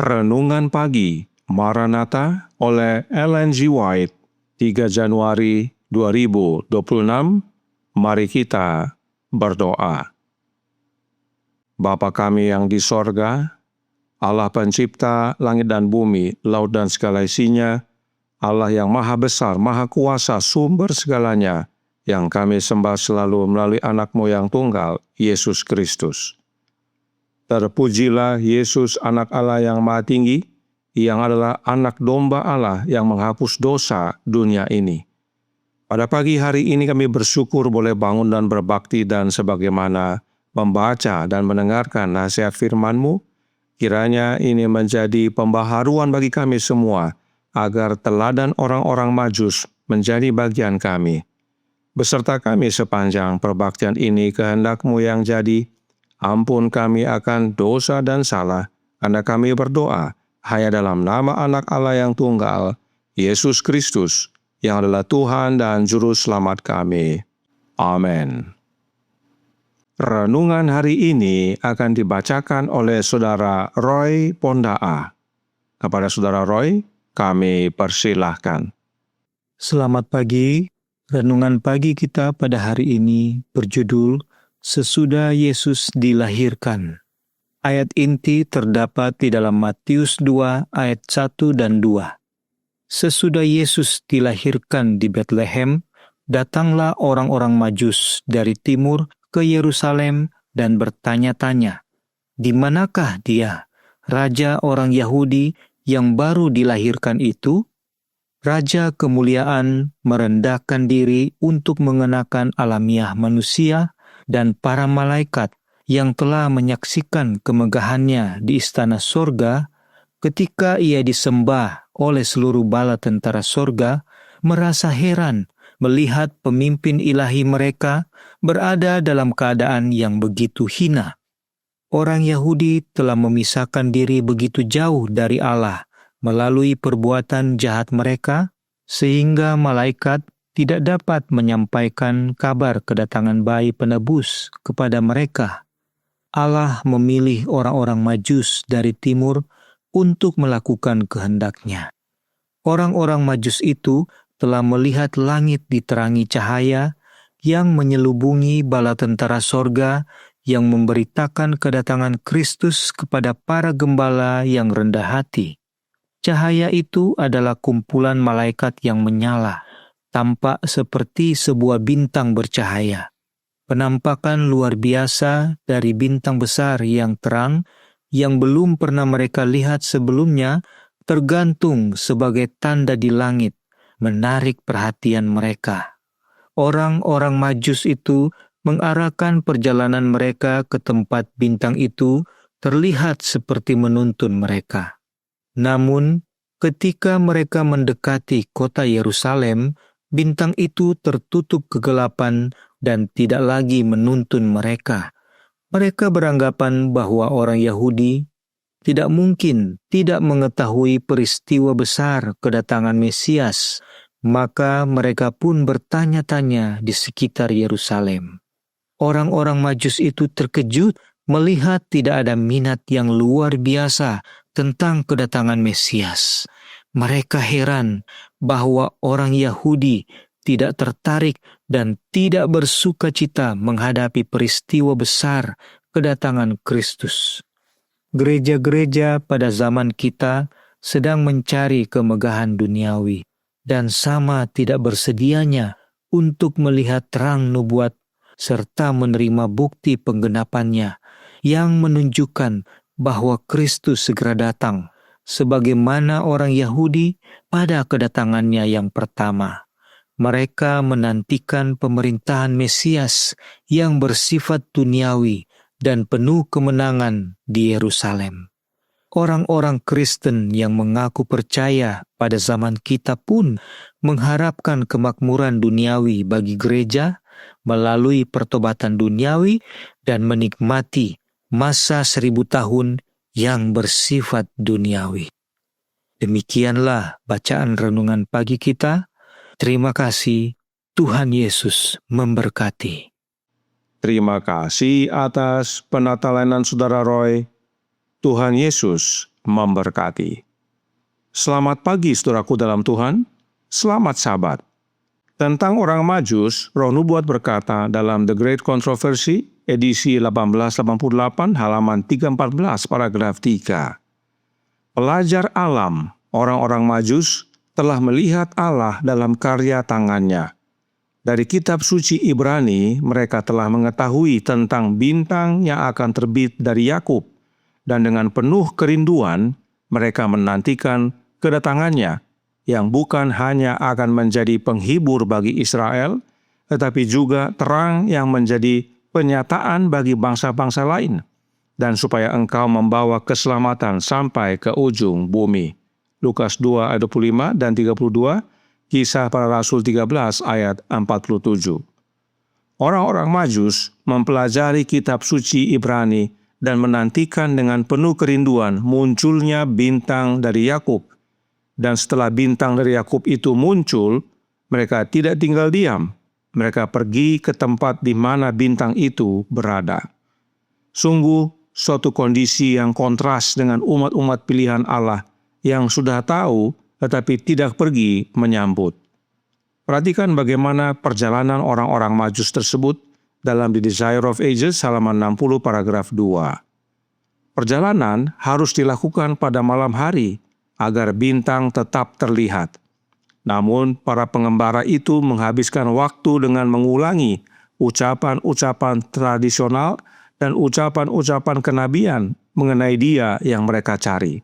Renungan Pagi Maranatha oleh Ellen G. White, 3 Januari 2026. Mari kita berdoa. Bapa kami yang di sorga, Allah pencipta langit dan bumi, laut dan segala isinya, Allah yang maha besar, maha kuasa, sumber segalanya, yang kami sembah selalu melalui anak-Mu yang tunggal, Yesus Kristus. Terpujilah Yesus, anak Allah yang maha tinggi, yang adalah anak domba Allah yang menghapus dosa dunia ini. Pada pagi hari ini kami bersyukur boleh bangun dan berbakti, dan sebagaimana membaca dan mendengarkan nasihat firman-Mu, kiranya ini menjadi pembaharuan bagi kami semua, agar teladan orang-orang Majus menjadi bagian kami. Beserta kami sepanjang perbaktian ini, kehendak-Mu yang jadi. Ampun kami akan dosa dan salah, karena kami berdoa hanya dalam nama anak Allah yang tunggal, Yesus Kristus, yang adalah Tuhan dan Juru Selamat kami. Amin. Renungan hari ini akan dibacakan oleh Saudara Roy Pondaa. Kepada Saudara Roy, kami persilahkan. Selamat pagi. Renungan pagi kita pada hari ini berjudul Sesudah Yesus dilahirkan. Ayat inti terdapat di dalam Matius 2 ayat 1 dan 2. Sesudah Yesus dilahirkan di Betlehem, datanglah orang-orang Majus dari timur ke Yerusalem dan bertanya-tanya, "Di manakah Dia, Raja orang Yahudi yang baru dilahirkan itu?" Raja kemuliaan merendahkan diri untuk mengenakan alamiah manusia dan para malaikat yang telah menyaksikan kemegahannya di istana sorga, ketika ia disembah oleh seluruh bala tentara sorga, merasa heran melihat pemimpin ilahi mereka berada dalam keadaan yang begitu hina. Orang Yahudi telah memisahkan diri begitu jauh dari Allah melalui perbuatan jahat mereka, sehingga malaikat tidak dapat menyampaikan kabar kedatangan bayi penebus kepada mereka. Allah memilih orang-orang Majus dari timur untuk melakukan kehendak-Nya. Orang-orang Majus itu telah melihat langit diterangi cahaya yang menyelubungi bala tentara sorga yang memberitakan kedatangan Kristus kepada para gembala yang rendah hati. Cahaya itu adalah kumpulan malaikat yang menyala, tampak seperti sebuah bintang bercahaya. Penampakan luar biasa dari bintang besar yang terang, yang belum pernah mereka lihat sebelumnya, tergantung sebagai tanda di langit, menarik perhatian mereka. Orang-orang Majus itu mengarahkan perjalanan mereka ke tempat bintang itu, terlihat seperti menuntun mereka. Namun, ketika mereka mendekati kota Yerusalem, bintang itu tertutup kegelapan dan tidak lagi menuntun mereka. Mereka beranggapan bahwa orang Yahudi tidak mungkin tidak mengetahui peristiwa besar kedatangan Mesias, maka mereka pun bertanya-tanya di sekitar Yerusalem. Orang-orang Majus itu terkejut melihat tidak ada minat yang luar biasa tentang kedatangan Mesias. Mereka heran bahwa orang Yahudi tidak tertarik dan tidak bersuka cita menghadapi peristiwa besar kedatangan Kristus. Gereja-gereja pada zaman kita sedang mencari kemegahan duniawi dan sama tidak bersedianya untuk melihat terang nubuat serta menerima bukti penggenapannya yang menunjukkan bahwa Kristus segera datang, sebagaimana orang Yahudi pada kedatangannya yang pertama. Mereka menantikan pemerintahan Mesias yang bersifat duniawi dan penuh kemenangan di Yerusalem. Orang-orang Kristen yang mengaku percaya pada zaman kita pun mengharapkan kemakmuran duniawi bagi gereja melalui pertobatan duniawi dan menikmati masa 1000 tahun yang bersifat duniawi. Demikianlah bacaan renungan pagi kita. Terima kasih, Tuhan Yesus memberkati. Terima kasih atas penatelanan Saudara Roy. Tuhan Yesus memberkati. Selamat pagi saudaraku dalam Tuhan, selamat Sabat. Tentang orang Majus, Roh Nubuat berkata dalam The Great Controversy, edisi 1888, halaman 314, paragraf 3. Pelajar alam, orang-orang Majus, telah melihat Allah dalam karya tangannya. Dari kitab suci Ibrani, mereka telah mengetahui tentang bintang yang akan terbit dari Yakub, dan dengan penuh kerinduan, mereka menantikan kedatangannya, yang bukan hanya akan menjadi penghibur bagi Israel, tetapi juga terang yang menjadi penyataan bagi bangsa-bangsa lain, dan supaya engkau membawa keselamatan sampai ke ujung bumi. Lukas 2 ayat 25 dan 32, Kisah Para Rasul 13 ayat 47. Orang-orang Majus mempelajari kitab suci Ibrani dan menantikan dengan penuh kerinduan munculnya bintang dari Yakub. Dan setelah bintang dari Yakub itu muncul, mereka tidak tinggal diam. Mereka pergi ke tempat di mana bintang itu berada. Sungguh suatu kondisi yang kontras dengan umat-umat pilihan Allah yang sudah tahu tetapi tidak pergi menyambut. Perhatikan bagaimana perjalanan orang-orang Majus tersebut dalam The Desire of Ages halaman 60 paragraf 2. Perjalanan harus dilakukan pada malam hari agar bintang tetap terlihat. Namun para pengembara itu menghabiskan waktu dengan mengulangi ucapan-ucapan tradisional dan ucapan-ucapan kenabian mengenai Dia yang mereka cari.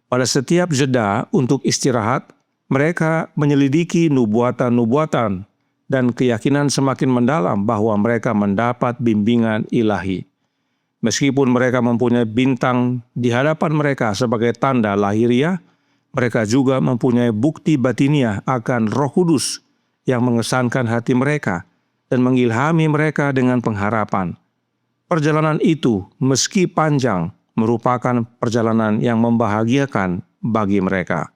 Pada setiap jeda untuk istirahat, mereka menyelidiki nubuatan-nubuatan dan keyakinan semakin mendalam bahwa mereka mendapat bimbingan ilahi. Meskipun mereka mempunyai bintang di hadapan mereka sebagai tanda lahiriah, mereka juga mempunyai bukti batiniah akan Roh Kudus yang mengesankan hati mereka dan mengilhami mereka dengan pengharapan. Perjalanan itu, meski panjang, merupakan perjalanan yang membahagiakan bagi mereka.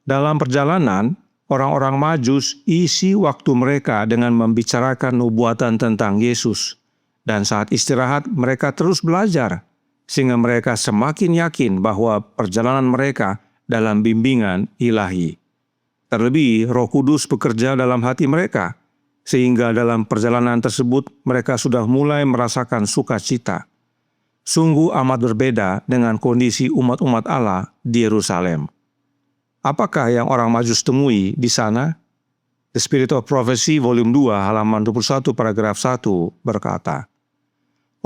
Dalam perjalanan, orang-orang Majus isi waktu mereka dengan membicarakan nubuatan tentang Yesus, dan saat istirahat mereka terus belajar, sehingga mereka semakin yakin bahwa perjalanan mereka dalam bimbingan ilahi. Terlebih, Roh Kudus bekerja dalam hati mereka, sehingga dalam perjalanan tersebut mereka sudah mulai merasakan sukacita. Sungguh amat berbeda dengan kondisi umat-umat Allah di Yerusalem. Apakah yang orang Majus temui di sana? The Spirit of Prophecy, volume 2, halaman 21, paragraf 1 berkata,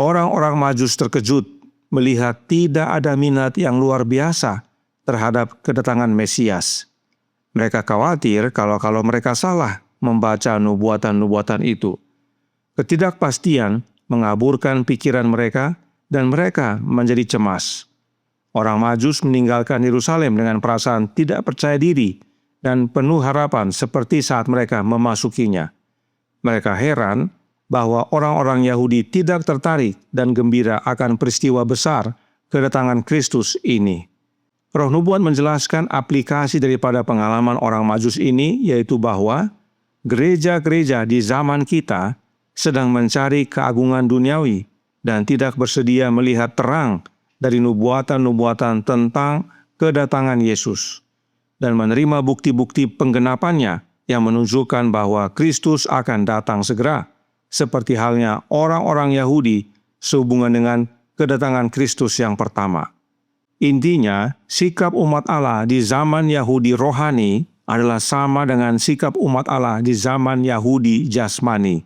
orang-orang Majus terkejut melihat tidak ada minat yang luar biasa terhadap kedatangan Mesias. Mereka khawatir kalau mereka salah membaca nubuatan-nubuatan itu. Ketidakpastian mengaburkan pikiran mereka, dan mereka menjadi cemas. Orang Majus meninggalkan Yerusalem dengan perasaan tidak percaya diri dan penuh harapan seperti saat mereka memasukinya. Mereka heran bahwa orang-orang Yahudi tidak tertarik dan gembira akan peristiwa besar kedatangan Kristus ini. Roh Nubuat menjelaskan aplikasi daripada pengalaman orang Majus ini, yaitu bahwa gereja-gereja di zaman kita sedang mencari keagungan duniawi dan tidak bersedia melihat terang dari nubuatan-nubuatan tentang kedatangan Yesus, dan menerima bukti-bukti penggenapannya yang menunjukkan bahwa Kristus akan datang segera, seperti halnya orang-orang Yahudi sehubungan dengan kedatangan Kristus yang pertama. Intinya, sikap umat Allah di zaman Yahudi rohani adalah sama dengan sikap umat Allah di zaman Yahudi jasmani.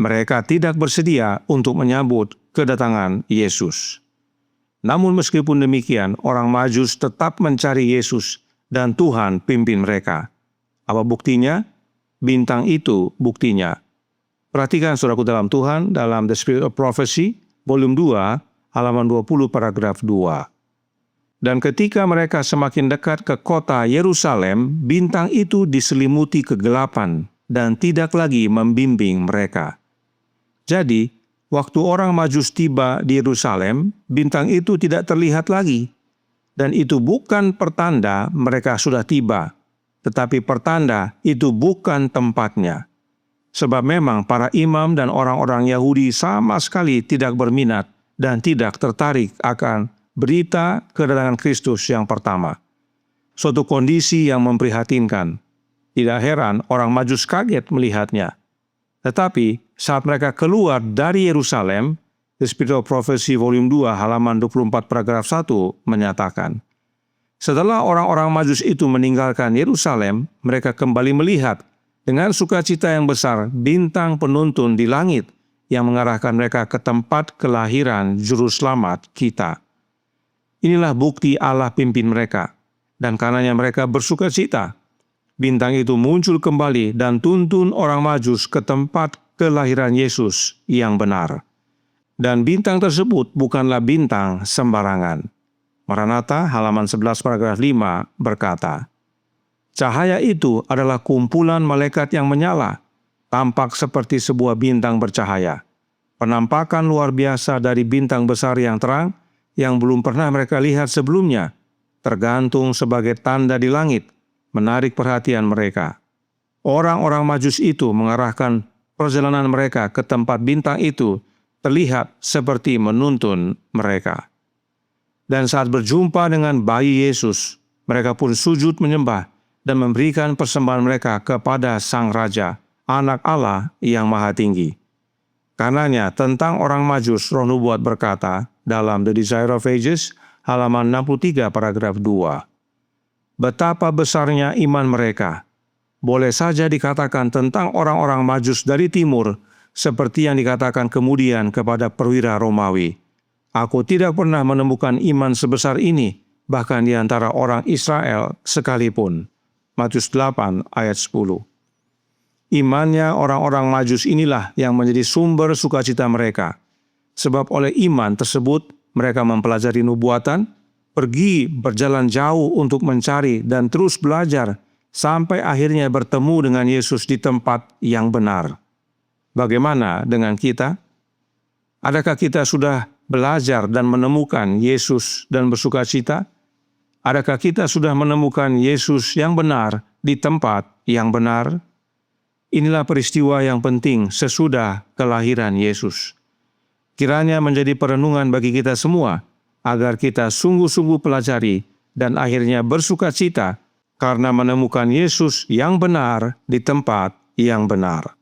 Mereka tidak bersedia untuk menyambut kedatangan Yesus. Namun meskipun demikian, orang Majus tetap mencari Yesus dan Tuhan pimpin mereka. Apa buktinya? Bintang itu buktinya. Perhatikan saudaraku dalam Tuhan dalam The Spirit of Prophecy, volume 2, halaman 20, paragraf 2. Dan ketika mereka semakin dekat ke kota Yerusalem, bintang itu diselimuti kegelapan dan tidak lagi membimbing mereka. Jadi, waktu orang Majus tiba di Yerusalem, bintang itu tidak terlihat lagi. Dan itu bukan pertanda mereka sudah tiba, tetapi pertanda itu bukan tempatnya. Sebab memang para imam dan orang-orang Yahudi sama sekali tidak berminat dan tidak tertarik akan berita kedatangan Kristus yang pertama. Suatu kondisi yang memprihatinkan. Tidak heran orang Majus kaget melihatnya. Tetapi saat mereka keluar dari Yerusalem, The Spirit of Prophecy Volume 2 halaman 24 paragraf 1 menyatakan, setelah orang-orang Majus itu meninggalkan Yerusalem, mereka kembali melihat dengan sukacita yang besar bintang penuntun di langit yang mengarahkan mereka ke tempat kelahiran Juru Selamat kita. Inilah bukti Allah pimpin mereka, dan karenanya mereka bersukacita. Bintang itu muncul kembali dan tuntun orang Majus ke tempat kelahiran Yesus yang benar. Dan bintang tersebut bukanlah bintang sembarangan. Maranatha halaman 11 paragraf 5 berkata, cahaya itu adalah kumpulan malaikat yang menyala, tampak seperti sebuah bintang bercahaya. Penampakan luar biasa dari bintang besar yang terang yang belum pernah mereka lihat sebelumnya, tergantung sebagai tanda di langit, menarik perhatian mereka. Orang-orang Majus itu mengarahkan perjalanan mereka ke tempat bintang itu terlihat seperti menuntun mereka. Dan saat berjumpa dengan bayi Yesus, mereka pun sujud menyembah dan memberikan persembahan mereka kepada Sang Raja, Anak Allah yang Maha Tinggi. Karenanya tentang orang Majus, Roh Nubuat berkata dalam The Desire of Ages, halaman 63 paragraf 2. Betapa besarnya iman mereka. Boleh saja dikatakan tentang orang-orang Majus dari timur, seperti yang dikatakan kemudian kepada perwira Romawi. Aku tidak pernah menemukan iman sebesar ini, bahkan di antara orang Israel sekalipun. Matius 8 ayat 10. Imannya orang-orang Majus inilah yang menjadi sumber sukacita mereka. Sebab oleh iman tersebut mereka mempelajari nubuatan, pergi berjalan jauh untuk mencari dan terus belajar, sampai akhirnya bertemu dengan Yesus di tempat yang benar. Bagaimana dengan kita? Adakah kita sudah belajar dan menemukan Yesus dan bersukacita? Adakah kita sudah menemukan Yesus yang benar di tempat yang benar? Inilah peristiwa yang penting sesudah kelahiran Yesus. Kiranya menjadi perenungan bagi kita semua, agar kita sungguh-sungguh pelajari dan akhirnya bersukacita karena menemukan Yesus yang benar di tempat yang benar.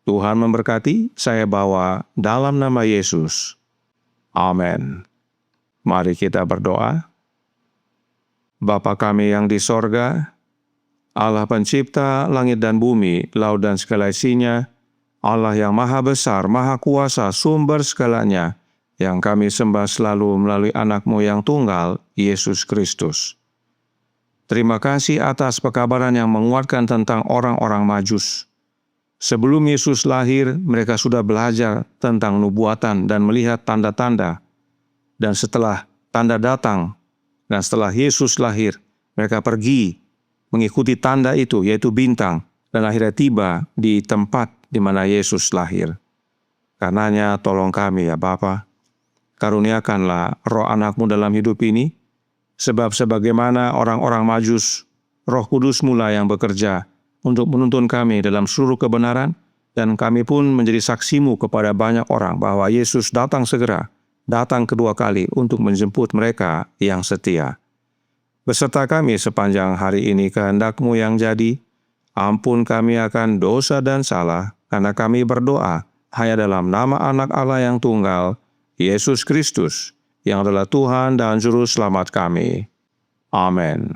Tuhan memberkati, saya bawa dalam nama Yesus. Amin. Mari kita berdoa. Bapa kami yang di sorga, Allah pencipta langit dan bumi, laut dan segala isinya, Allah yang maha besar, maha kuasa, sumber segalanya, yang kami sembah selalu melalui anak-Mu yang tunggal, Yesus Kristus. Terima kasih atas pekabaran yang menguatkan tentang orang-orang Majus. Sebelum Yesus lahir, mereka sudah belajar tentang nubuatan dan melihat tanda-tanda. Dan setelah tanda datang, dan setelah Yesus lahir, mereka pergi mengikuti tanda itu, yaitu bintang, dan akhirnya tiba di tempat di mana Yesus lahir. Karenanya tolong kami ya Bapa, karuniakanlah roh anak-Mu dalam hidup ini, sebab sebagaimana orang-orang Majus, Roh Kudus mula yang bekerja untuk menuntun kami dalam seluruh kebenaran, dan kami pun menjadi saksi-Mu kepada banyak orang bahwa Yesus datang segera, datang kedua kali untuk menjemput mereka yang setia. Beserta kami sepanjang hari ini kehendak-Mu yang jadi, ampun kami akan dosa dan salah, karena kami berdoa hanya dalam nama Anak Allah yang tunggal, Yesus Kristus, yang adalah Tuhan dan Juru Selamat kami. Amin.